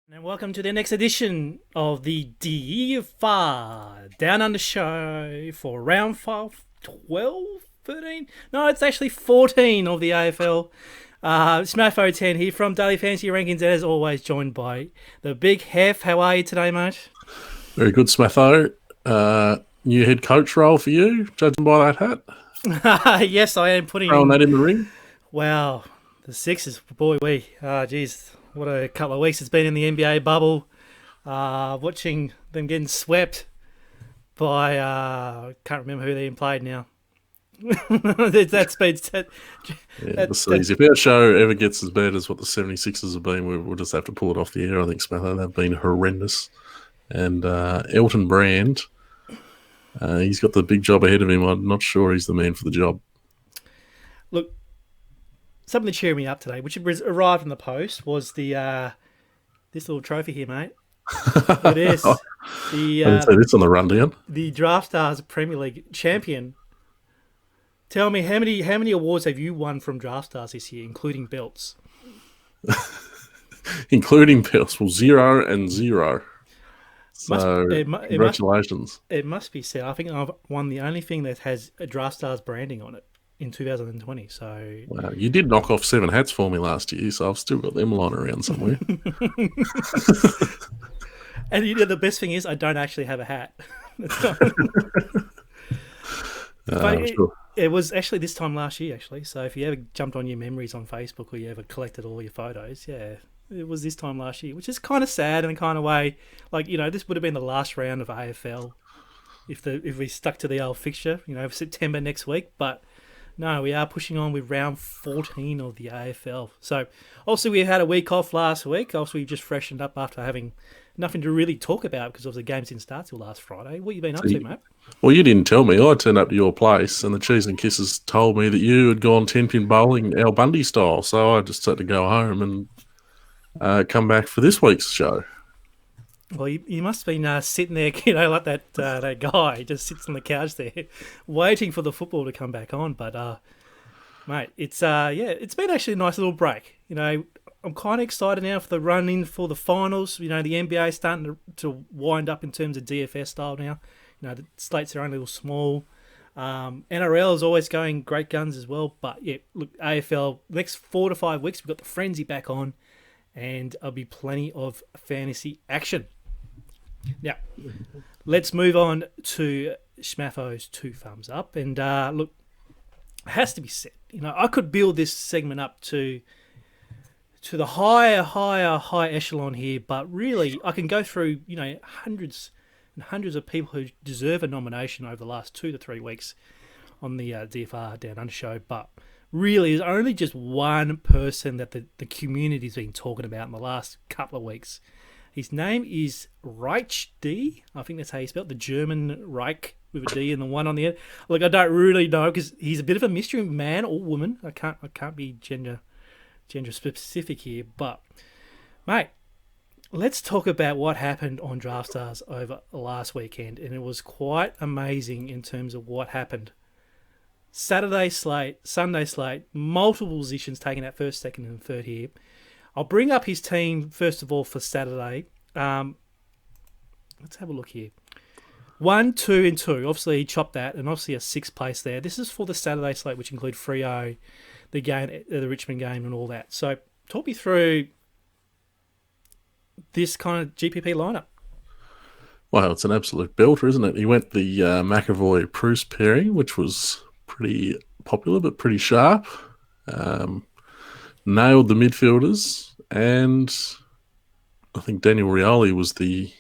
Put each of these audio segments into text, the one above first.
And welcome to the next edition of the DFA Down Under Show for round 5, 12, 13? No, it's actually 14 of the AFL. Smatho 10 here from Daily Fantasy Rankings, and as always, joined by the big Hef. How are you today, mate? Very good, Smatho. New head coach role for you, judging by that hat. Yes, I am putting Throwing that in the ring. Wow, the Sixers, boy, geez, what a couple of weeks it's been in the NBA bubble. Watching them getting swept by I can't remember who they played now. That's been We'll see. If our show ever gets as bad as what the 76ers have been, we'll just have to pull it off the air. I think, Smatho, they've been horrendous. And Elton Brand, he's got the big job ahead of him. I'm not sure he's the man for the job. Look, something to cheer me up today, which arrived in the post, was the this little trophy here, mate. It is I didn't see this on the rundown. The Draftstars Premier League champion. Tell me, how many awards have you won from Draftstars this year, including belts? Including belts, well, 0 and 0. So, congratulations. It must be said. I think I've won the only thing that has a Draftstars branding on it in 2020. So, wow, you did knock off 7 hats for me last year, so I've still got them lying around somewhere. And you know, the best thing is I don't actually have a hat. Sure. It was actually this time last year, actually. So if you ever jumped on your memories on Facebook or you ever collected all your photos, yeah, it was this time last year, which is kind of sad in a kind of way. Like, you know, this would have been the last round of AFL if we stuck to the old fixture, you know, September next week. But no, we are pushing on with round 14 of the AFL. So obviously we had a week off last week. Obviously we just freshened up after having nothing to really talk about because of the games didn't start till last Friday. What have you been up to, mate? Well, you didn't tell me. I turned up to your place and the Cheese and Kisses told me that you had gone 10-pin bowling Al Bundy style. So I just had to go home and come back for this week's show. Well, you must have been sitting there, you know, like that guy just sits on the couch there waiting for the football to come back on. But, mate, it's been actually a nice little break. You know, I'm kind of excited now for the run in for the finals. You know, the NBA is starting to wind up in terms of DFS style now. You know, the slates are only a little small. NRL is always going great guns as well. But, yeah, look, AFL, next 4 to 5 weeks, we've got the frenzy back on. And there'll be plenty of fantasy action. Now, let's move on to Schmatho's 2 thumbs up. And, look, it has to be said. You know, I could build this segment up to the high echelon here, but really I can go through, you know, hundreds and hundreds of people who deserve a nomination over the last 2 to 3 weeks on the DFR Down Under show, but really there's only just one person that the community's been talking about in the last couple of weeks. His name is Reich D. I think that's how you spell it, the German Reich with a D and the 1 on the end. Look, I don't really know because he's a bit of a mystery man or woman. I can't be gender specific here, but mate, let's talk about what happened on Draftstars over last weekend, and it was quite amazing in terms of what happened. Saturday slate, Sunday slate, multiple positions taking out first, second, and third here. I'll bring up his team first of all for Saturday. Let's have a look here. 1, 2, and 2. Obviously, he chopped that, and obviously a 6th place there. This is for the Saturday slate, which include Freo, the game, the Richmond game, and all that. So, talk me through this kind of GPP lineup. Well, it's an absolute belter, isn't it? He went the McAvoy-Bruce pairing, which was pretty popular but pretty sharp. Nailed the midfielders, and I think Daniel Rioli was the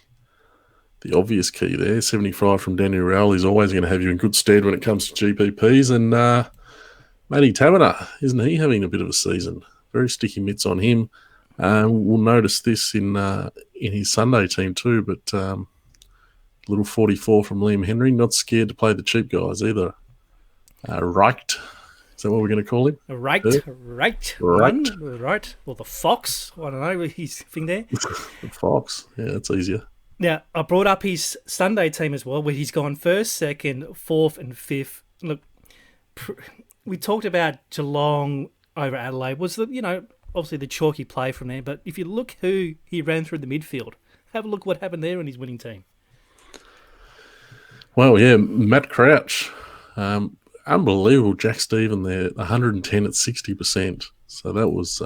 obvious key there. 75 from Daniel Rioli is always going to have you in good stead when it comes to GPPs. And Matty Taberner, isn't he having a bit of a season? Very sticky mitts on him. We'll notice this in his Sunday team too, but little 44 from Liam Henry, not scared to play the cheap guys either. Reicht. Is that what we're going to call him? Right. Well, the Fox. I don't know his thing there. The Fox. Yeah, that's easier. Now, I brought up his Sunday team as well, where he's gone first, second, fourth, and fifth. Look, we talked about Geelong over Adelaide. Was the, you know, obviously the chalky play from there, but if you look who he ran through the midfield, have a look what happened there in his winning team. Well, yeah, Matt Crouch. Unbelievable. Jack Stephen there, 110 at 60%. So that was...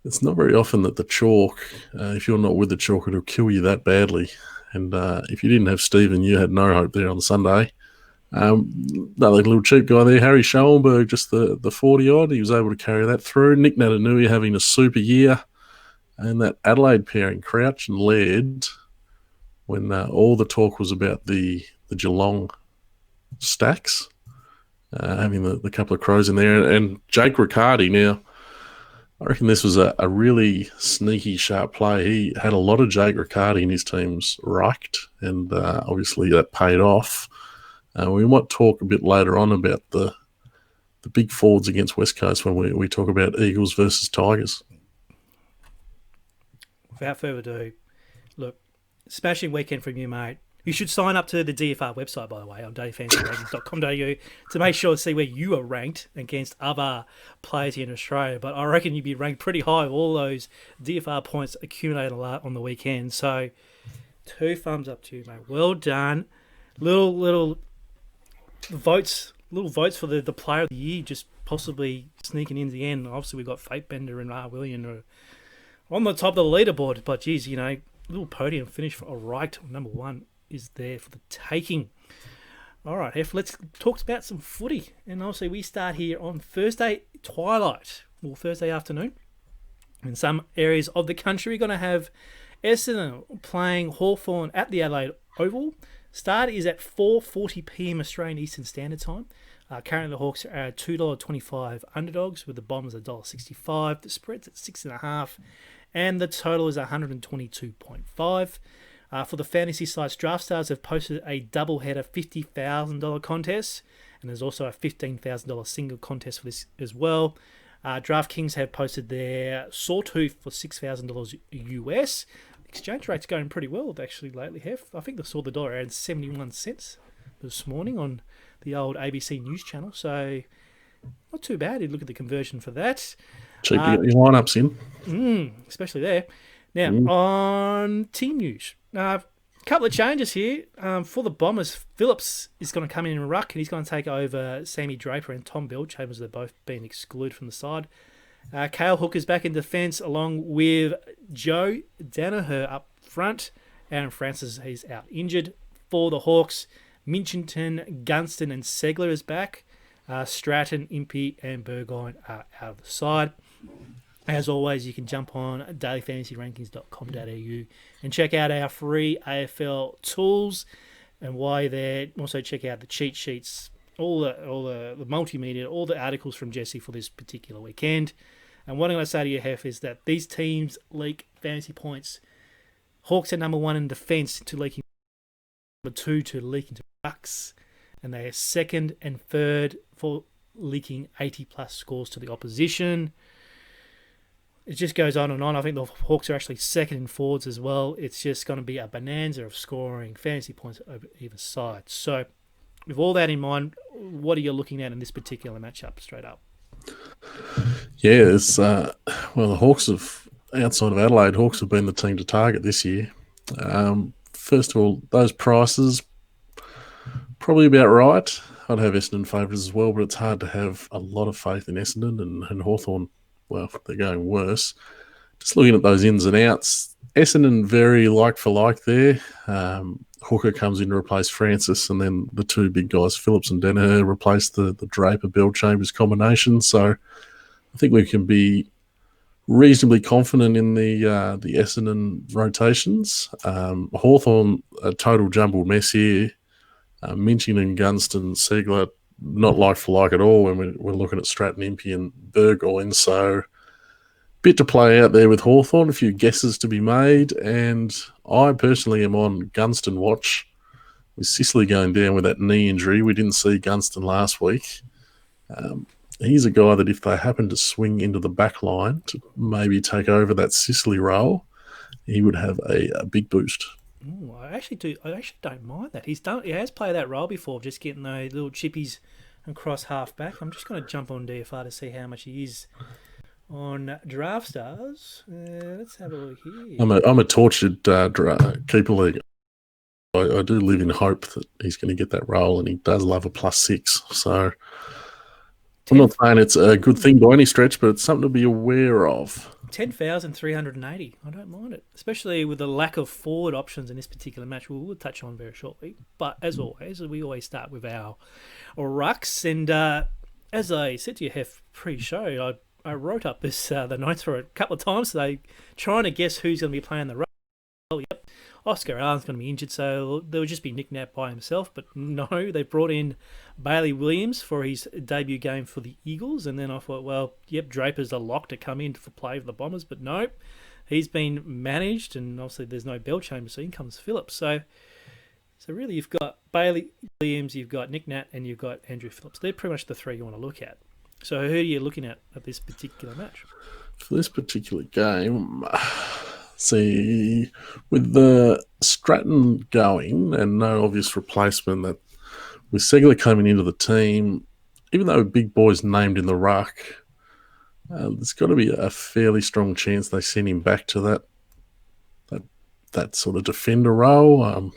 it's not very often that the chalk, if you're not with the chalk, it'll kill you that badly. And if you didn't have Stephen, you had no hope there on Sunday. Another little cheap guy there, Harry Schoenberg, just the 40-odd. He was able to carry that through. Nick Natanui having a super year. And that Adelaide pairing, Crouch and Laird, when all the talk was about the Geelong stacks, having the couple of crows in there. And Jake Riccardi now, I reckon this was a really sneaky, sharp play. He had a lot of Jake Riccardi in his teams raked, and obviously that paid off. We might talk a bit later on about the big forwards against West Coast when we talk about Eagles versus Tigers. Without further ado, look, smashing weekend from you, mate. You should sign up to the DFR website, by the way, on dailyfantasyrankings.com.au to make sure to see where you are ranked against other players here in Australia. But I reckon you'd be ranked pretty high with all those DFR points accumulated a lot on the weekend. So 2 thumbs up to you, mate. Well done. Little votes for the player of the year, just possibly sneaking in the end. Obviously, we've got Fate Bender and William on the top of the leaderboard. But, geez, little podium finish for a right number 1 is there for the taking. All right, Hef, let's talk about some footy. And obviously, we start here on Thursday Thursday afternoon. In some areas of the country, we're going to have Essendon playing Hawthorn at the Adelaide Oval. Start is at 4:40 p.m. Australian Eastern Standard Time. Currently, the Hawks are $2.25 underdogs, with the Bombers $1.65. The spread's at 6.5, and the total is 122.5. For the fantasy sites, Draftstars have posted a double-header $50,000 contest, and there's also a $15,000 single contest for this as well. DraftKings have posted their Sawtooth for $6,000 US. Exchange rate's going pretty well actually lately, Hef. I think they saw the dollar around 71 cents this morning on the old ABC News channel, so not too bad. You look at the conversion for that. Cheap to get your lineups in. Especially there. Now, on team news, a couple of changes here. For the Bombers, Phillips is going to come in ruck, and he's going to take over Sammy Draper and Tom Bellchambers. They've both been excluded from the side. Cale Hooker's back in defence, along with Joe Danaher up front. Aaron Francis, he's out injured. For the Hawks, Minchinton, Gunston and Segler is back. Stratton, Impey and Burgoyne are out of the side. As always, you can jump on dailyfantasyrankings.com.au and check out our free AFL tools. And while you're there, also check out the cheat sheets, all the multimedia, all the articles from Jesse for this particular weekend. And what I'm going to say to you, Hef, is that these teams leak fantasy points. Hawks are number 1 in defence to leaking, number 2 to leaking to bucks, and they are 2nd and 3rd for leaking 80-plus scores to the opposition. It just goes on and on. I think the Hawks are actually 2nd in forwards as well. It's just going to be a bonanza of scoring fantasy points over either side. So, with all that in mind, what are you looking at in this particular matchup, straight up? Yeah, it's the Hawks have, outside of Adelaide, Hawks have been the team to target this year. First of all, those prices, probably about right. I'd have Essendon favourites as well, but it's hard to have a lot of faith in Essendon and Hawthorn. Well, they're going worse. Just looking at those ins and outs, Essendon very like for like there. Hooker comes in to replace Francis, and then the 2 big guys, Phillips and Danaher, replace the Draper Bellchambers combination. So I think we can be reasonably confident in the Essendon rotations. Hawthorn, a total jumbled mess here. Minchin and Gunston, Segler, not like for like at all when we're looking at Stratton, Impey and Burgoyne. So bit to play out there with Hawthorn, a few guesses to be made, and I personally am on Gunston watch. With Sicily going down with that knee injury, we didn't see Gunston last week. He's a guy that if they happen to swing into the back line to maybe take over that Sicily role, he would have a big boost. Ooh, I actually don't mind that. He has played that role before, just getting those little chippies across half back. I'm just going to jump on DFR to see how much he is on Draftstars. Let's have a look here. I'm a tortured keeper league. I do live in hope that he's going to get that role, and he does love a +6. So I'm not saying it's a good thing by any stretch, but it's something to be aware of. 10,380. I don't mind it, especially with the lack of forward options in this particular match. We'll touch on very shortly. But as always, we always start with our rucks. And as I said to you, Hef, pre-show, I wrote up the notes for it a couple of times today, trying to guess who's going to be playing the ruck. Oh, yep. Oscar Allen's going to be injured, so there would just be Nick Nat by himself. But no, they brought in Bailey Williams for his debut game for the Eagles. And then I thought, well, yep, Draper's the lock to come in for play for the Bombers. But no, he's been managed, and obviously there's no bell chamber, so in comes Phillips. So really you've got Bailey Williams, you've got Nick Nat, and you've got Andrew Phillips. They're pretty much the three you want to look at. So who are you looking at this particular match? For this particular game, see, with the Stratton going and no obvious replacement, that with Segler coming into the team, even though Big Boy's named in the ruck, there's got to be a fairly strong chance they send him back to that sort of defender role.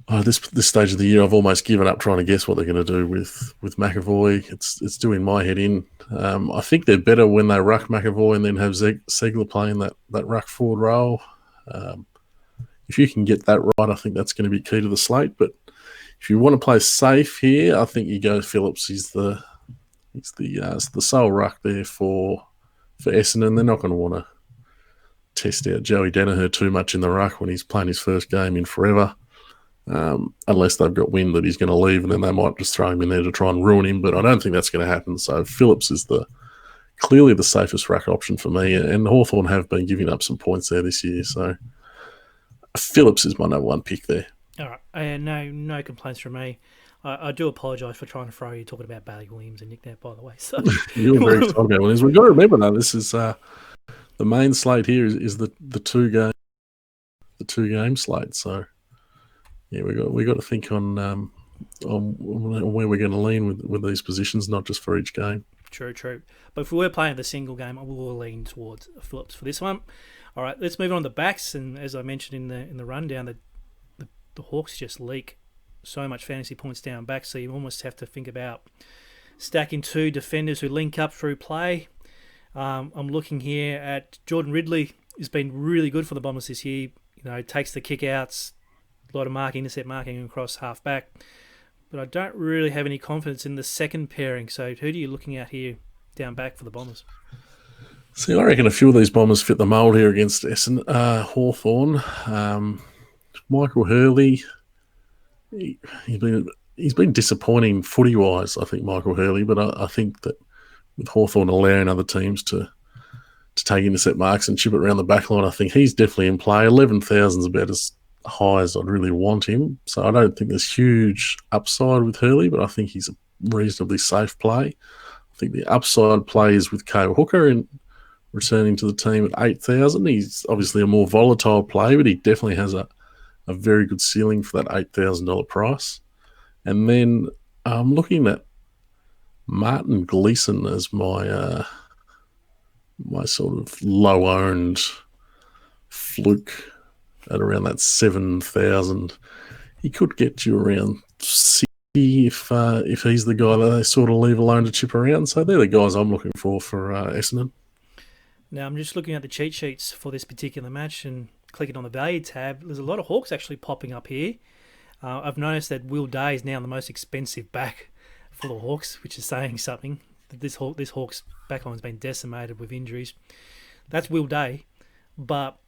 This stage of the year, I've almost given up trying to guess what they're going to do with McAvoy. It's doing my head in. I think they're better when they ruck McAvoy and then have Segler playing that ruck forward role. If you can get that right, I think that's going to be key to the slate. But if you want to play safe here, I think you go Phillips. He's the sole ruck there for Essendon. They're not going to want to test out Joey Danaher too much in the ruck when he's playing his first game in forever. Unless they've got wind that he's going to leave, and then they might just throw him in there to try and ruin him. But I don't think that's going to happen. So Phillips is clearly the safest ruck option for me. And Hawthorn have been giving up some points there this year. So Phillips is my number one pick there. All right. And no complaints from me. I do apologise for trying to throw you talking about Bailey Williams and Nick Nat, by the way. So you're very excited about Williams. We've got to remember though, this is the main slate here is the two game slate. So yeah, we got to think on where we're going to lean with these positions, not just for each game. True. But if we were playing the single game, I will lean towards Phillips for this one. All right, let's move on to the backs. And as I mentioned in the rundown, the Hawks just leak so much fantasy points down back, so you almost have to think about stacking two defenders who link up through play. I'm looking here at Jordan Ridley, who's been really good for the Bombers this year. Takes the kick-outs, a lot of intercept marking across half-back. But I don't really have any confidence in the second pairing. So who are you looking at here down back for the Bombers? See, I reckon a few of these Bombers fit the mould here against Hawthorn. Michael Hurley, he's been disappointing footy-wise, I think, Michael Hurley. But I think that with Hawthorn allowing other teams to take intercept marks and chip it around the back line, I think he's definitely in play. 11,000 is about as high as I'd really want him. So I don't think there's huge upside with Hurley, but I think he's a reasonably safe play. I think the upside play is with Cale Hooker and returning to the team at 8,000. He's obviously a more volatile play, but he definitely has a very good ceiling for that $8,000 price. And then I'm looking at Martin Gleeson as my sort of low-owned fluke at around that 7,000. He could get you around 60 if he's the guy that they sort of leave alone to chip around. So they're the guys I'm looking for Essendon. Now I'm just looking at the cheat sheets for this particular match and clicking on the value tab. There's a lot of Hawks actually popping up here. I've noticed that Will Day is now the most expensive back for the Hawks, which is saying something. This Hawks backline's been decimated with injuries. That's Will Day, but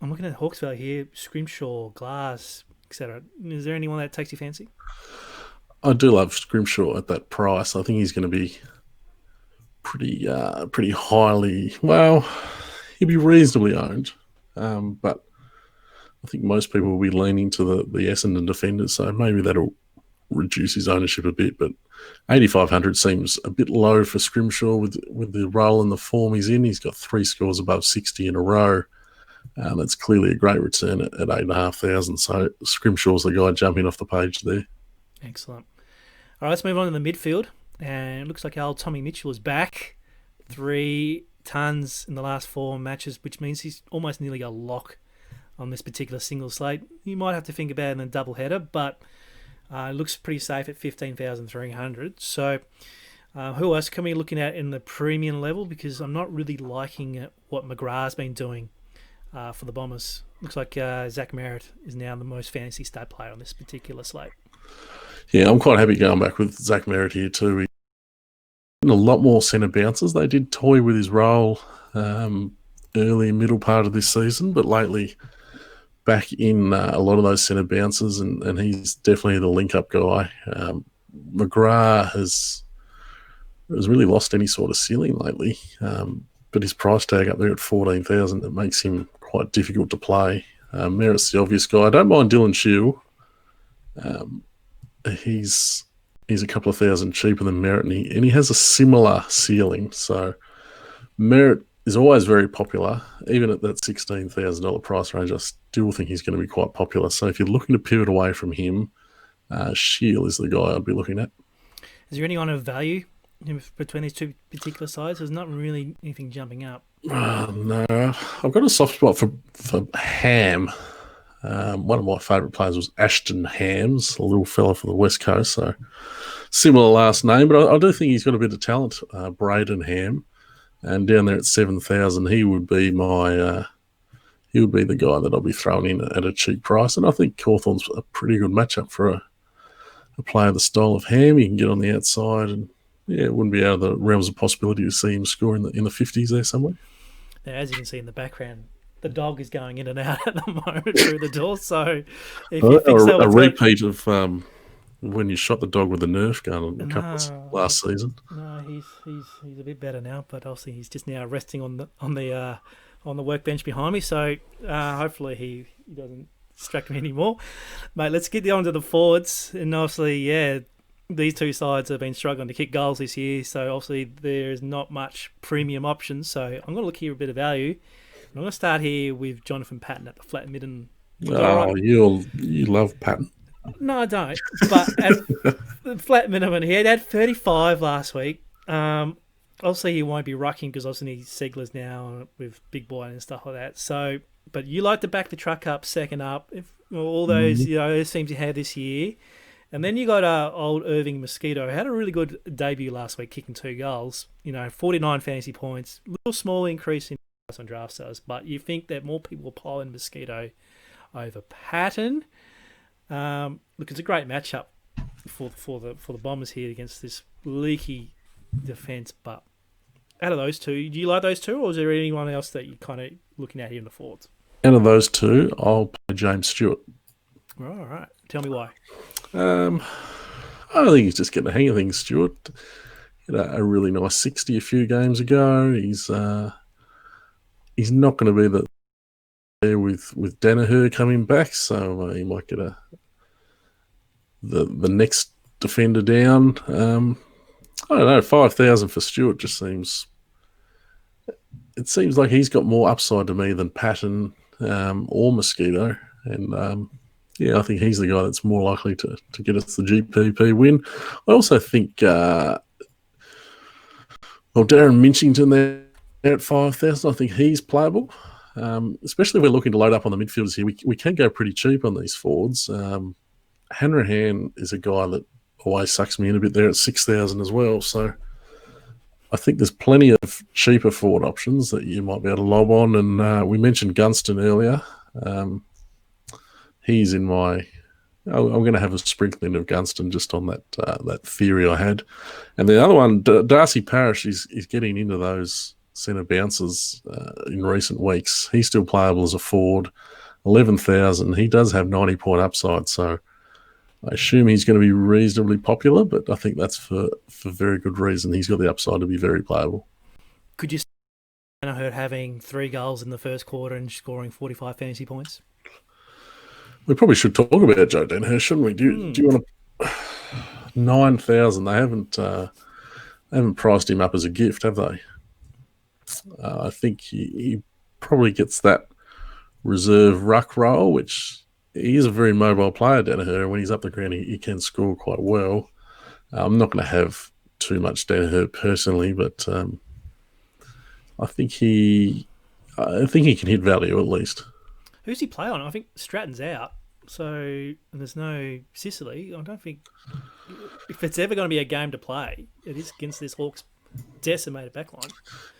I'm looking at Hawks value here, Scrimshaw, Glass, etc. Is there anyone that takes your fancy? I do love Scrimshaw at that price. I think he's going to be pretty highly. Well, he'll be reasonably owned, but I think most people will be leaning to the Essendon defenders. So maybe that'll reduce his ownership a bit. But 8,500 seems a bit low for Scrimshaw with the role and the form he's in. He's got 3 scores above 60 in a row. That's clearly a great return at 8,500. So Scrimshaw's the guy jumping off the page there. Excellent. All right, let's move on to the midfield. And it looks like our Tommy Mitchell is back 3 tons in the last 4 matches, which means he's almost nearly a lock on this particular single slate. You might have to think about it in a double header, but it looks pretty safe at 15,300. So who else can we be looking at in the premium level? Because I'm not really liking what McGrath's been doing for the Bombers. Looks like Zach Merritt is now the most fantasy stud player on this particular slate. Yeah, I'm quite happy going back with Zach Merritt here too. A lot more centre bounces. They did toy with his role early and middle part of this season, but lately back in a lot of those centre bounces, and he's definitely the link-up guy. McGrath has really lost any sort of ceiling lately, but his price tag up there at 14,000, it makes him quite difficult to play. Merritt's the obvious guy. I don't mind Dylan Shield. He's a couple of thousand cheaper than Merritt, and he has a similar ceiling. So Merritt is always very popular. Even at that $16,000 price range, I still think he's going to be quite popular. So if you're looking to pivot away from him, Shield is the guy I'd be looking at. Is there anyone of value between these two particular sides? There's not really anything jumping up. No, I've got a soft spot for Ham. One of my favourite players was Ashton Hams, a little fella from the West Coast, so similar last name, but I do think he's got a bit of talent, Braden Ham, and down there at 7,000, he would be the guy that I'll be throwing in at a cheap price, and I think Cawthorn's a pretty good matchup for a player the style of Ham. He can get on the outside, and yeah, it wouldn't be out of the realms of possibility to see him score in the 50s there somewhere. Now, as you can see in the background, the dog is going in and out at the moment through the door. So, if you fix that, a repeat of when you shot the dog with a Nerf gun a couple last season. No, he's a bit better now, but obviously he's just now resting on the workbench behind me. So hopefully he doesn't distract me anymore, mate. Let's get on to the forwards, and obviously, yeah, these two sides have been struggling to kick goals this year. So obviously there's not much premium options. So I'm going to look here a bit of value. I'm going to start here with Jonathan Patton at the flat mid. And you love Patton. No, I don't. But at the flat minimum, he had 35 last week. Obviously, he won't be rucking because obviously Segler's now with Big Boy and stuff like that. So, but you like to back the truck up, second up, if all those those teams you had this year. And then you got old Irving Mosquito, who had a really good debut last week, kicking 2 goals. 49 fantasy points, little small increase in on Draftstars, but you think that more people will pile in Mosquito over Patton. Look, it's a great matchup for the Bombers here against this leaky defence. But out of those two, do you like those two, or is there anyone else that you're kind of looking at here in the forwards? Out of those two, I'll play James Stewart. All right, tell me why. I don't think he's just getting the hang of things, Stewart. He had a really nice 60 a few games ago. He's not going to be there with Danaher coming back, so he might get the next defender down. I don't know, 5,000 for Stewart just seems. It seems like he's got more upside to me than Patton or Mosquito, and I think he's the guy that's more likely to get us the GPP win. I also think Darren Minchington there at 5,000, I think he's playable, especially if we're looking to load up on the midfielders here. We can go pretty cheap on these forwards. Hanrahan is a guy that always sucks me in a bit there at 6,000 as well. So I think there's plenty of cheaper forward options that you might be able to lob on. And we mentioned Gunston earlier. He's in my... I'm going to have a sprinkling of Gunston just on that theory I had. And the other one, Darcy Parish, is getting into those centre bounces in recent weeks. He's still playable as a forward, 11,000. He does have 90-point upside, so I assume he's going to be reasonably popular, but I think that's for very good reason. He's got the upside to be very playable. Could you see Danaher having 3 goals in the first quarter and scoring 45 fantasy points? We probably should talk about Joe Danaher, shouldn't we? Do you want to... 9,000. They haven't priced him up as a gift, have they? I think he probably gets that reserve ruck role, which he is a very mobile player, Danaher. When he's up the ground, he can score quite well. I'm not going to have too much Danaher personally, but I think he can hit value at least. Who's he play on? I think Stratton's out, so and there's no Sicily. I don't think if it's ever going to be a game to play, it is against this Hawks decimated backline.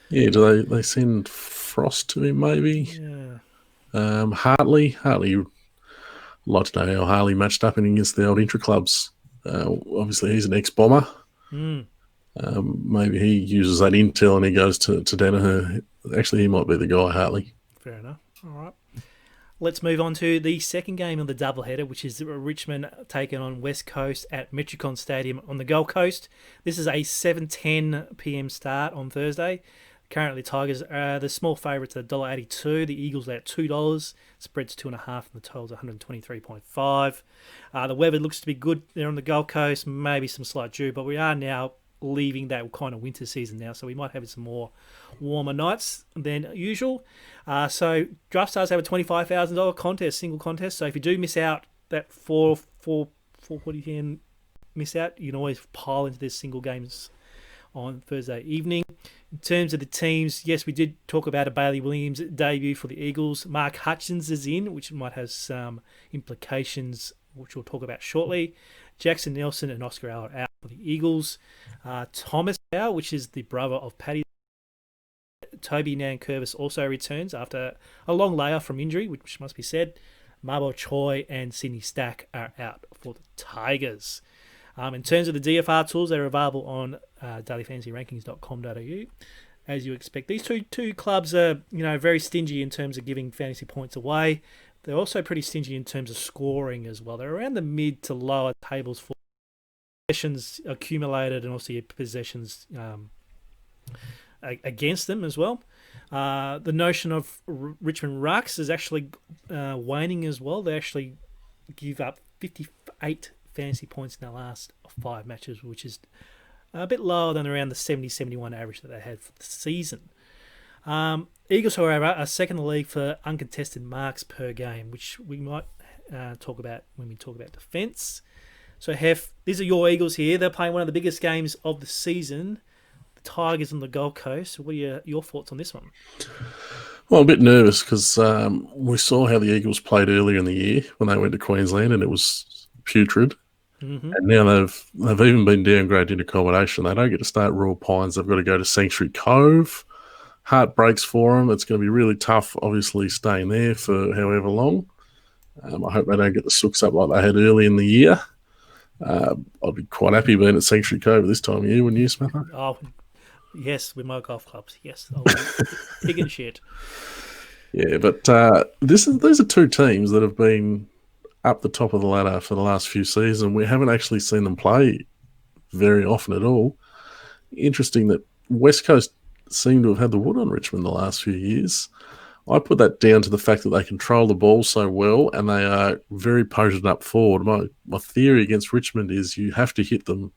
Yeah, do they send Frost to him maybe? Yeah. Hartley, I'd like to know how Hartley matched up against the old intra-clubs. Obviously, he's an ex-bomber. Maybe he uses that intel and he goes to Danaher. Actually, he might be the guy, Hartley. Fair enough. All right. Let's move on to the second game of the doubleheader, which is Richmond taking on West Coast at Metricon Stadium on the Gold Coast. This is a 7:10 p.m. start on Thursday. Currently, Tigers are the small favourites at $1.82. The Eagles are at $2. Spreads 2.5 and the total's 123.5. The weather looks to be good there on the Gold Coast. Maybe some slight dew, but we are now leaving that kind of winter season now, so we might have some more warmer nights than usual. So Draftstars have a $25,000 contest, single contest. So if you do miss out that 440 miss out, you can always pile into this single games on Thursday evening. In terms of the teams, yes, we did talk about a Bailey Williams debut for the Eagles. Mark Hutchins is in, which might have some implications, which we'll talk about shortly. Jackson Nelson and Oscar Allen are out for the Eagles. Thomas Howe, which is the brother of Paddy. Toby Nankervis also returns after a long layoff from injury, which must be said. Mabo Choi and Sydney Stack are out for the Tigers. In terms of the DFR tools, they're available on dailyfantasyrankings.com.au. As you expect, these two clubs are very stingy in terms of giving fantasy points away. They're also pretty stingy in terms of scoring as well. They're around the mid to lower tables for possessions accumulated and also possessions against them as well. The notion of Richmond Rucks is actually waning as well. They actually give up 58 fantasy points in their last 5 matches, which is a bit lower than around the 70-71 average that they had for the season. Eagles, however, are second in the league for uncontested marks per game, which we might talk about when we talk about defence. So, Hef, these are your Eagles here. They're playing one of the biggest games of the season, the Tigers on the Gold Coast. What are your thoughts on this one? Well, I'm a bit nervous because we saw how the Eagles played earlier in the year when they went to Queensland, and it was putrid. Mm-hmm. And now they've even been downgraded into accommodation. They don't get to stay at Royal Pines. They've got to go to Sanctuary Cove. Heart breaks for them. It's going to be really tough, obviously, staying there for however long. I hope they don't get the sooks up like they had early in the year. I'd be quite happy being at Sanctuary Cove this time of year, wouldn't you, Smatho? Oh, yes, with my golf clubs. Yes, I'll be big and shit. Yeah, but these are two teams that have been up the top of the ladder for the last few seasons. We haven't actually seen them play very often at all. Interesting that West Coast seem to have had the wood on Richmond the last few years. I put that down to the fact that they control the ball so well and they are very potent up forward. My theory against Richmond is you have to hit them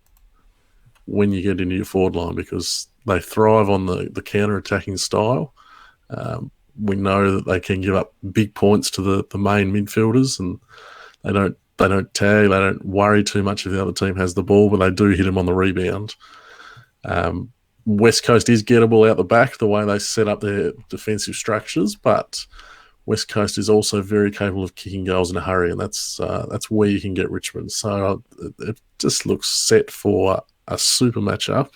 when you get into your forward line because they thrive on the counter-attacking style. We know that they can give up big points to the main midfielders and they don't tag, they don't worry too much if the other team has the ball, but they do hit them on the rebound. West Coast is gettable out the back, the way they set up their defensive structures, but West Coast is also very capable of kicking goals in a hurry, and that's where you can get Richmond. So it just looks set for a super matchup.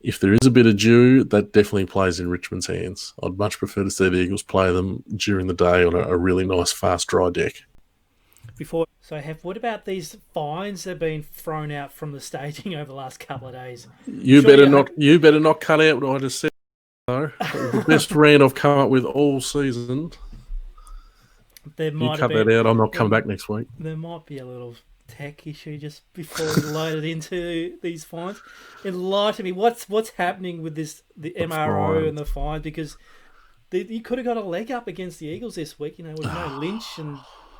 If there is a bit of dew, that definitely plays in Richmond's hands. I'd much prefer to see the Eagles play them during the day on a really nice, fast, dry deck. What about these fines that have been thrown out from the staging over the last couple of days? You better not cut out what I just said. No, the best rant I've come up with all season. You cut that out. I'm not coming back next week. There might be a little tech issue just before we load it into these fines. Enlighten me. What's happening with the MRO and the fines? Because you could have got a leg up against the Eagles this week. With no Lynch and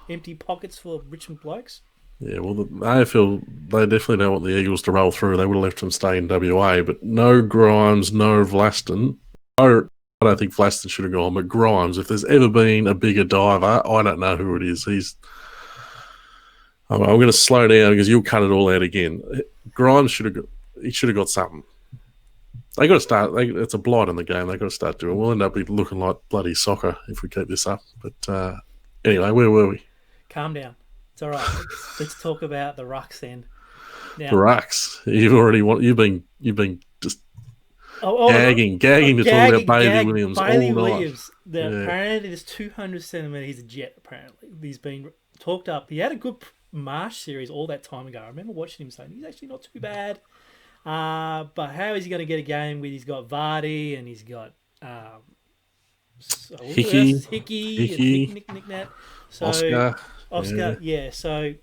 empty pockets for Richmond blokes. Yeah, well, the AFL, they definitely don't want the Eagles to roll through. They would have left them stay in WA, but no Grimes, no Vlaston. I don't think Vlaston should have gone, but Grimes, if there's ever been a bigger diver, I don't know who it is. I'm going to slow down because you'll cut it all out again. Grimes should have got something. They got to start. It's a blight in the game. They got to start doing. We'll end up looking like bloody soccer if we keep this up. But anyway, where were we? Calm down. It's all right. Let's talk about the rucks then. The Now, rucks. You've been just gagging to talk about Bailey Williams Bailey all Williams. night. Apparently, there's 200 centimetres. He's a jet. Apparently, he's been talked up. He had a good Marsh series all that time ago. I remember watching him saying he's actually not too bad. But how is he going to get a game with? He's got Vardy and he's got Hickey, and Nick Nat. So Oscar, yeah. So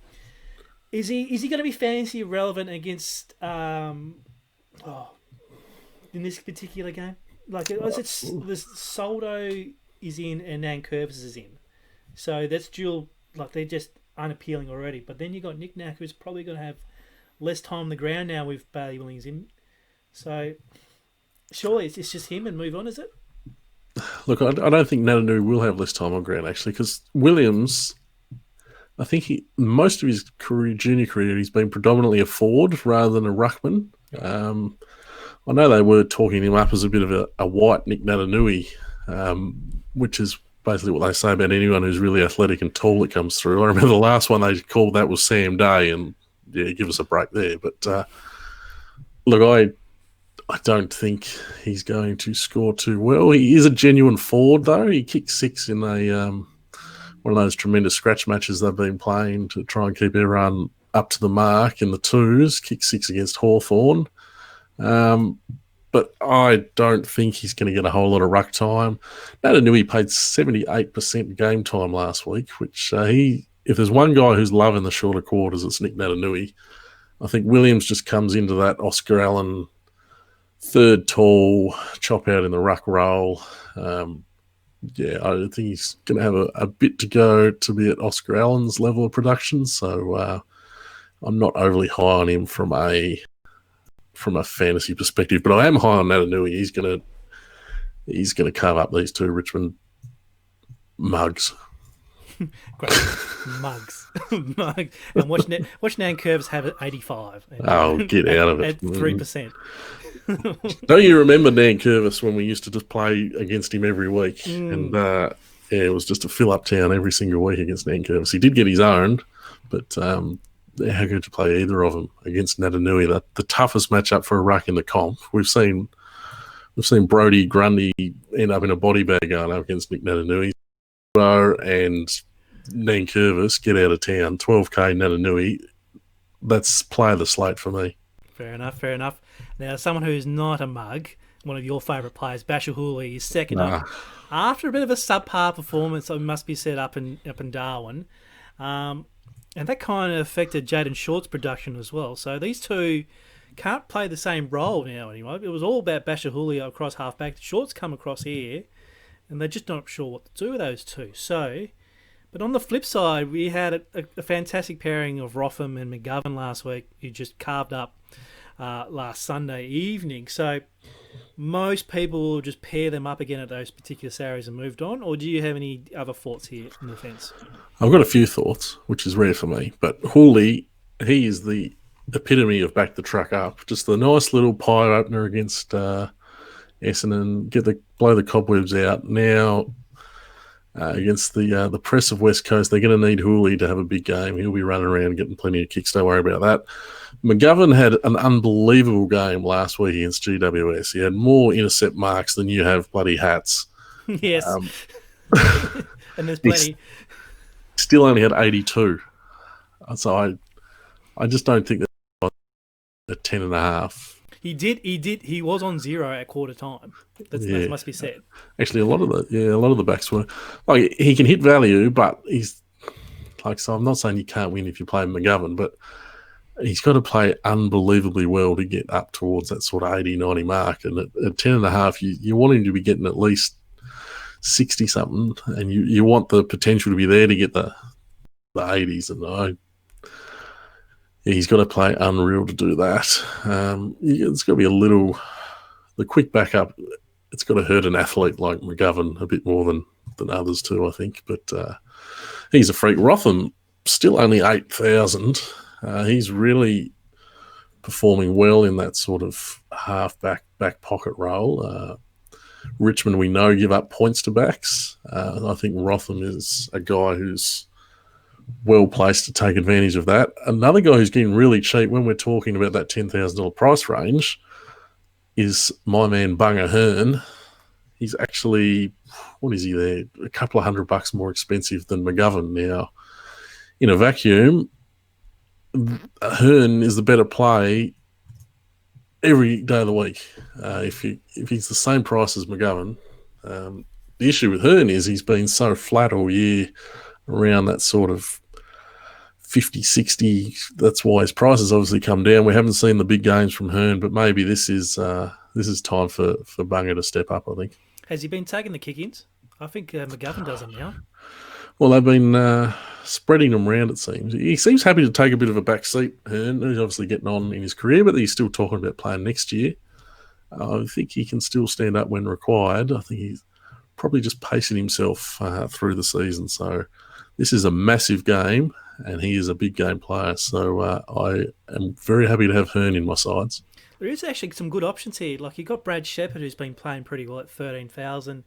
is he going to be fantasy relevant against in this particular game? Like, the Soldo is in and Nankervis is in, so that's dual. Like, they're just unappealing already. But then you got Nick Nat, who's probably going to have less time on the ground now with Bailey Williams in. So surely it's just him and move on, is it? Look, I don't think Natanui will have less time on ground, actually, because Williams, I think most of his junior career, he's been predominantly a forward rather than a ruckman. I know they were talking him up as a bit of a white Nick Natanui, which is basically what they say about anyone who's really athletic and tall that comes through. I remember the last one they called that was Sam Day, and yeah, give us a break there. But look, I don't think he's going to score too well. He is a genuine forward, though. He kicked 6 in one of those tremendous scratch matches they've been playing to try and keep everyone up to the mark in the twos. Kicked 6 against Hawthorn. But I don't think he's going to get a whole lot of ruck time. Natanui paid 78% game time last week, which if there's one guy who's loving the shorter quarters, it's Nick Natanui. I think Williams just comes into that Oscar Allen third tall, chop out in the ruck role. I think he's going to have a bit to go to be at Oscar Allen's level of production. So I'm not overly high on him from a fantasy perspective, but I am high on Natanui. He's going to carve up these two Richmond mugs. Great. Mugs. And watch Nankervis have it 85. Get out of it. At 3%. Don't you remember Nankervis when we used to just play against him every week? And it was just a fill-up town every single week against Nankervis. He did get his own, but how good to play either of them against Natanui? The toughest matchup for a ruck in the comp. We've seen Brody Grundy end up in a body bag going up against Nick Natanui. And Nankervis get out of town. 12k Natanui. That's play of the slate for me. Fair enough. Now, someone who's not a mug, one of your favourite players, Bashir Hooley, is second up after a bit of a subpar performance. It must be set up in Darwin, and that kind of affected Jaden Short's production as well. So these two can't play the same role now anymore. It was all about Bashir Hooley across halfback. Short's come across here, and they're just not sure what to do with those two. So, but on the flip side, we had a fantastic pairing of Rotham and McGovern last week, who just carved up last Sunday evening. So most people will just pair them up again at those particular salaries and moved on, or do you have any other thoughts here in the fence? I've got a few thoughts, which is rare for me, but Hooley, he is the epitome of back the truck up. Just the nice little pie opener against Essendon, blow the cobwebs out. Now against the press of West Coast, they're going to need Hooley to have a big game. He'll be running around getting plenty of kicks. Don't worry about that. McGovern had an unbelievable game last week against GWS. He had more intercept marks than you have bloody hats. Yes. And there's plenty. Still only had 82. So I just don't think that a 10.5. He was on 0 at quarter time. That must be said. Actually, a lot of the backs were like, he can hit value, but he's like, so I'm not saying you can't win if you play McGovern, but he's got to play unbelievably well to get up towards that sort of 80, 90 mark. And at 10.5, you want him to be getting at least 60 something, and you want the potential to be there to get the 80s. And he's got to play unreal to do that. It's got to be the quick backup. It's got to hurt an athlete like McGovern a bit more than others too, I think. But he's a freak. Rotham, still only 8,000. He's really, performing well in that sort of back pocket role. Richmond, we know, give up points to backs. I think Rotham is a guy who's well placed to take advantage of that. Another guy who's getting really cheap when we're talking about that $10,000 price range is my man Bunga Hearn. He's actually, what is he there? A couple of $100 more expensive than McGovern. Now, in a vacuum, Hearn is the better play every day of the week. If he's the same price as McGovern, the issue with Hearn is he's been so flat all year around that sort of 50, 60. That's why his prices obviously come down. We haven't seen the big games from Hearn, but maybe this is time for Bunga to step up, I think. Has he been taking the kick-ins? I think McGovern does them now. Well, they've been spreading them around, it seems. He seems happy to take a bit of a back seat, Hearn. He's obviously getting on in his career, but he's still talking about playing next year. I think he can still stand up when required. I think he's probably just pacing himself through the season. So this is a massive game, and he is a big game player. So I am very happy to have Hearn in my sides. There is actually some good options here. Like, you got Brad Shepherd, who's been playing pretty well at 13,000.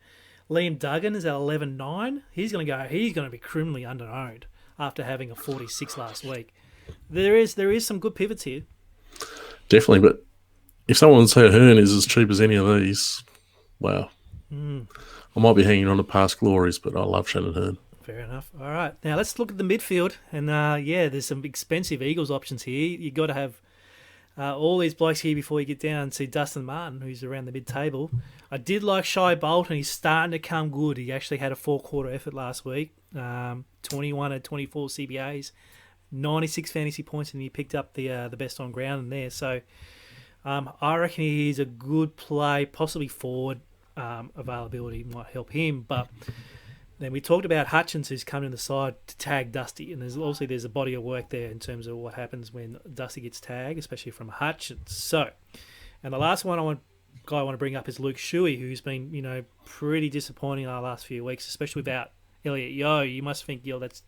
Liam Duggan is at 11.9. He's going to be criminally underowned after having a 46 last week. There is some good pivots here. Definitely, but if someone said Hearn is as cheap as any of these, wow. I might be hanging on to past glories, but I love Shannon Hearn. Fair enough. All right. Now let's look at the midfield. And there's some expensive Eagles options here. You got to have all these blokes here before you get down and see Dustin Martin, who's around the mid-table. I did like Shai Bolton. He's starting to come good. He actually had a 4-quarter effort last week. 21 and 24 CBAs, 96 fantasy points, and he picked up the best on ground in there. So I reckon he's a good play, possibly forward. Availability might help him. But then we talked about Hutchins, who's come in the side to tag Dusty, and there's a body of work there in terms of what happens when Dusty gets tagged, especially from Hutchins. So, and the last one I want to bring up is Luke Shuey, who's been pretty disappointing in our last few weeks, especially without Elliot Yeo. You must think, that's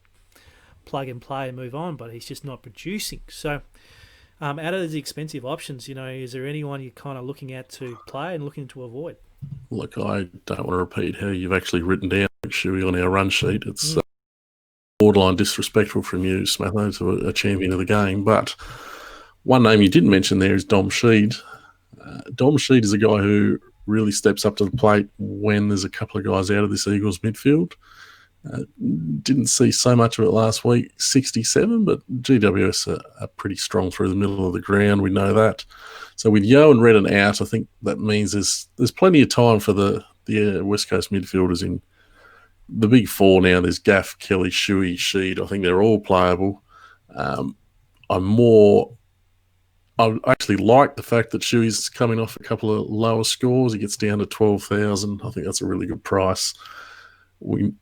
plug and play and move on, but he's just not producing. So, out of these expensive options, is there anyone you're kind of looking at to play and looking to avoid? Look, I don't want to repeat how you've actually written down Shuey on our run sheet. It's borderline disrespectful from you, Smatho, to a champion of the game. But one name you didn't mention there is Dom Sheed. Dom Sheed is a guy who really steps up to the plate when there's a couple of guys out of this Eagles midfield. Didn't see so much of it last week, 67, but GWS are pretty strong through the middle of the ground. We know that. So with Yeo and Redden out, I think that means there's plenty of time for the West Coast midfielders in the big four now. There's Gaff, Kelly, Shuey, Sheed. I think they're all playable. I actually like the fact that Shuey's coming off a couple of lower scores. He gets down to 12,000. I think that's a really good price. We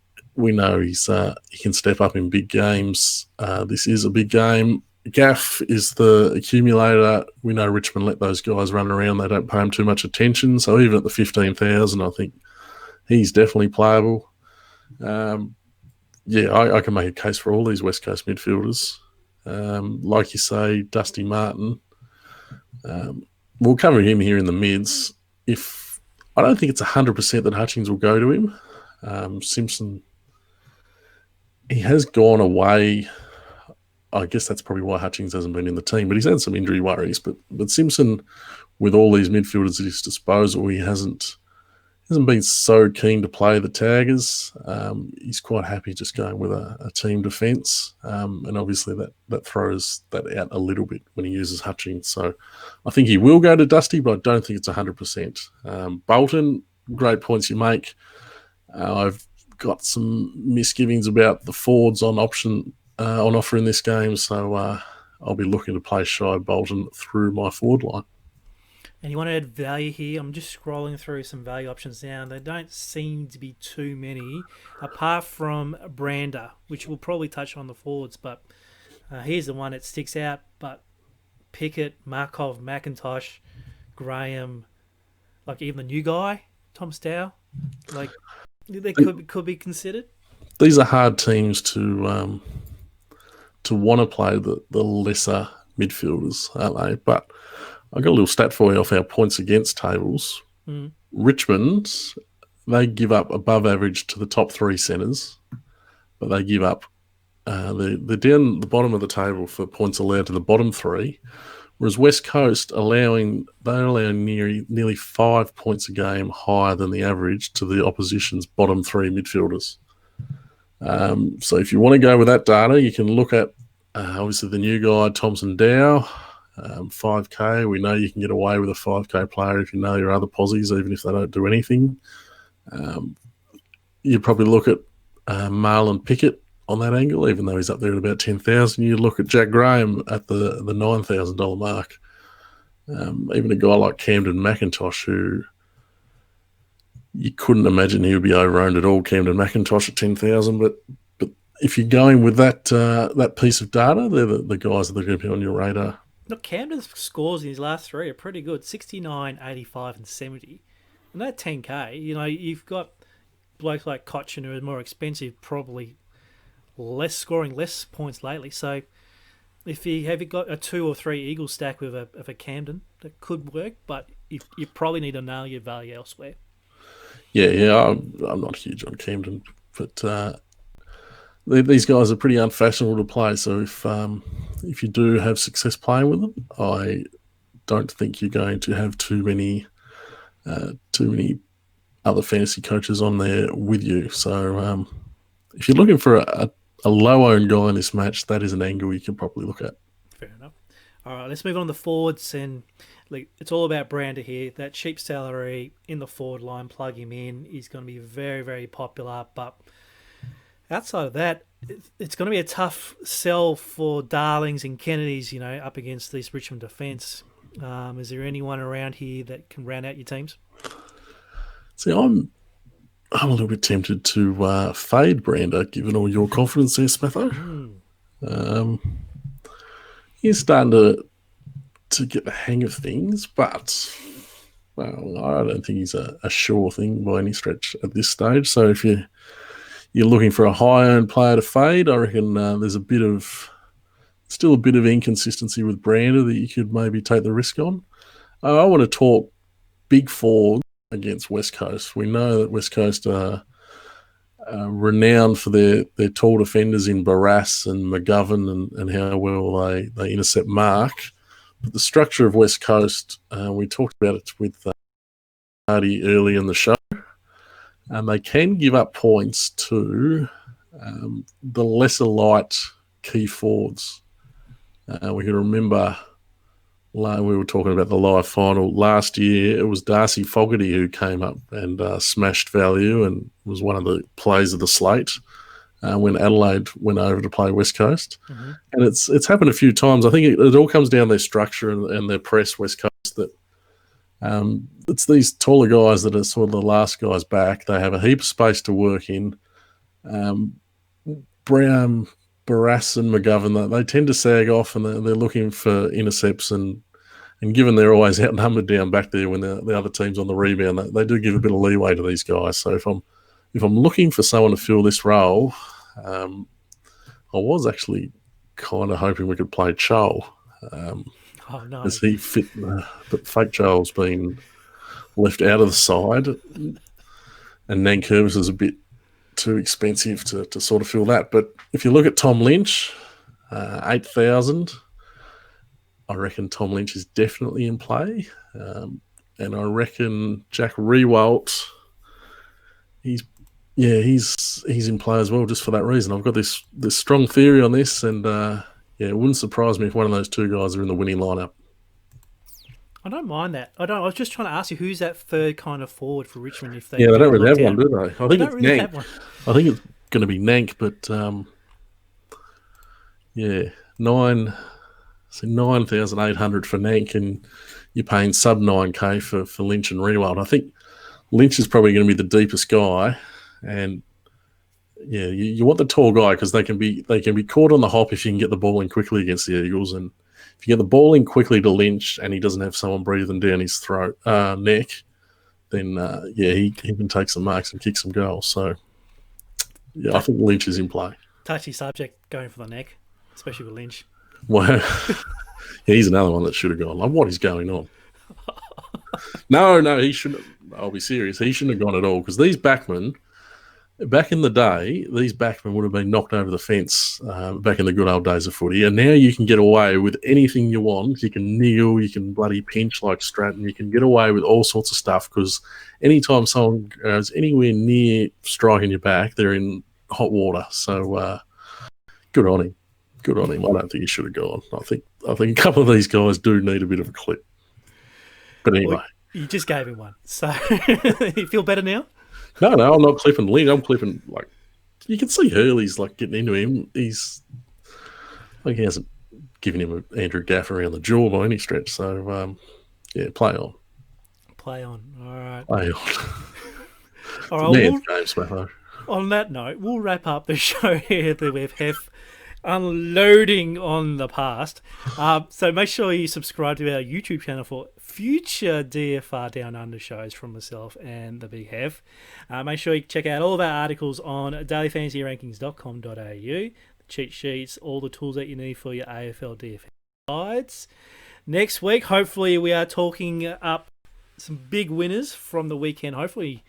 know he can step up in big games. This is a big game. Gaff is the accumulator. We know Richmond let those guys run around. They don't pay him too much attention. So even at the 15,000, I think he's definitely playable. I can make a case for all these West Coast midfielders. Like you say, Dusty Martin. We'll cover him here in the mids. I don't think it's 100% that Hutchings will go to him. Simpson, he has gone away. I guess that's probably why Hutchings hasn't been in the team, but he's had some injury worries. But Simpson, with all these midfielders at his disposal, he hasn't been so keen to play the taggers. He's quite happy just going with a team defence. And obviously that throws that out a little bit when he uses Hutchings. So I think he will go to Dusty, but I don't think it's 100%. Bolton, great points you make. I've got some misgivings about the forwards on offer in this game, so I'll be looking to play Shai Bolton through my forward line. And you want to add value here? I'm just scrolling through some value options now. There don't seem to be too many, apart from Brander, which we'll probably touch on the forwards, but here's the one that sticks out. But Pickett, Markov, McIntosh, Graham, like even the new guy, Tom Stow, like they could be considered. These are hard teams to want to play the lesser midfielders, aren't they? But I got a little stat for you off our points against tables. Mm. Richmond, they give up above average to the top three centres, but they give up. They're down the bottom of the table for points allowed to the bottom three, whereas West Coast they're allowing nearly 5 points a game higher than the average to the opposition's bottom three midfielders. So if you want to go with that data, you can look at obviously the new guy Thompson Dow, 5K. We know you can get away with a 5K player if you know your other posies, even if they don't do anything. You'd probably look at Marlon Pickett on that angle, even though he's up there at about 10,000. You look at Jack Graham at the $9,000 mark. Even a guy like Camden McIntosh, who you couldn't imagine he would be over-owned at all, Camden McIntosh at 10,000. But if you're going with that piece of data, they're the guys that are going to be on your radar. Look, Camden's scores in his last three are pretty good: 69, 85, and 70. And that 10K, you've got blokes like Cochin who are more expensive, probably scoring less points lately. So if you have got a 2 or 3 Eagle stack with a Camden, that could work, but you probably need to nail your value elsewhere. Yeah, I'm not huge on Camden, but these guys are pretty unfashionable to play. So if you do have success playing with them, I don't think you're going to have too many other fantasy coaches on there with you. So if you're looking for a low-owned guy in this match, that is an angle you can probably look at. Fair enough. All right, let's move on to the forwards. And it's all about Brander here. That cheap salary in the forward line, plug him in. He's going to be very, very popular. But outside of that, it's going to be a tough sell for Darlings and Kennedys, up against this Richmond defence. Is there anyone around here that can round out your teams? See, I'm a little bit tempted to fade Brander, given all your confidence there, Smatho. He's starting to get the hang of things, but well, I don't think he's a sure thing by any stretch at this stage. So if you're looking for a high-owned player to fade, I reckon there's still a bit of inconsistency with Brander that you could maybe take the risk on. I want to talk big forward against West Coast. We know that West Coast are renowned for their tall defenders in Barras and McGovern and how well they intercept mark. But the structure of West Coast, we talked about it with Hardy early in the show, and they can give up points to the lesser light key forwards. We can remember we were talking about the live final last year. It was Darcy Fogarty who came up and smashed value and was one of the plays of the slate when Adelaide went over to play West Coast. Mm-hmm. And it's happened a few times. I think it all comes down to their structure and their press, West Coast, that it's these taller guys that are sort of the last guys back. They have a heap of space to work in. Brown, Barras and McGovern, they tend to sag off and they're looking for intercepts and given they're always outnumbered down back there when the other team's on the rebound, they do give a bit of leeway to these guys. So if I'm looking for someone to fill this role, I was actually kind of hoping we could play Chol. Oh, no. As he fit, but fake Chol's been left out of the side and Nankervis is a bit too expensive to sort of fill that. But if you look at Tom Lynch, 8,000, I reckon Tom Lynch is definitely in play. And I reckon Jack Riewoldt, he's in play as well just for that reason. I've got this strong theory on this and it wouldn't surprise me if one of those two guys are in the winning lineup. I don't mind that. I was just trying to ask you who's that third kind of forward for Richmond if they they don't really have one, do they? I think it's really Nank. I think it's going to be Nank, but 9,800 for Nank, and you're paying sub 9K for Lynch and Riewoldt. I think Lynch is probably going to be the deepest guy, and you want the tall guy because they can be caught on the hop if you can get the ball in quickly against the Eagles, and if you get the ball in quickly to Lynch and he doesn't have someone breathing down his neck, then he can take some marks and kick some goals. So I think Lynch is in play. Touchy subject going for the neck, especially with Lynch. Well, he's another one that should have gone. Like, what is going on? No, he shouldn't. I'll be serious. He shouldn't have gone at all because these backmen, back in the day, these backmen would have been knocked over the fence back in the good old days of footy. And now you can get away with anything you want. You can kneel, you can bloody pinch like Stratton, you can get away with all sorts of stuff because anytime someone goes anywhere near striking your back, they're in hot water. So good on him. Good on him. I don't think he should have gone. I think a couple of these guys do need a bit of a clip. But anyway. Well, you just gave him one. So you feel better now? No, I'm not clipping Lynn. I'm clipping, like, you can see Hurley's, like, getting into him. He's, like, he hasn't given him an Andrew Gaff around the jaw by any stretch. So, yeah, play on. Play on. All right. Play on. All right. Man's game, Smatho. On that note, we'll wrap up the show here with Hef unloading on the past. So make sure you subscribe to our YouTube channel for future DFR Down Under shows from myself and the Big Hef. Make sure you check out all of our articles on dailyfantasyrankings.com.au, the cheat sheets, all the tools that you need for your AFL DFS guides. Next week, hopefully, we are talking up some big winners from the weekend. Hopefully,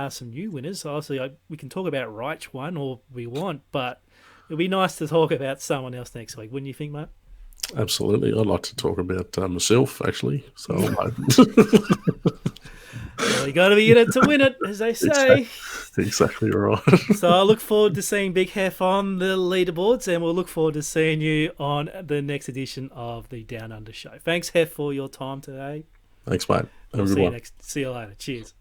some new winners. Obviously, we can talk about Reich one or we want, but it'll be nice to talk about someone else next week, wouldn't you think, mate? Absolutely. I'd like to talk about myself, actually. So, well, you got to be in it to win it, as they say. Exactly right. So I look forward to seeing Big Hef on the leaderboards, and we'll look forward to seeing you on the next edition of the Down Under Show. Thanks, Hef, for your time today. Thanks, mate. Have a good one. See you later. Cheers.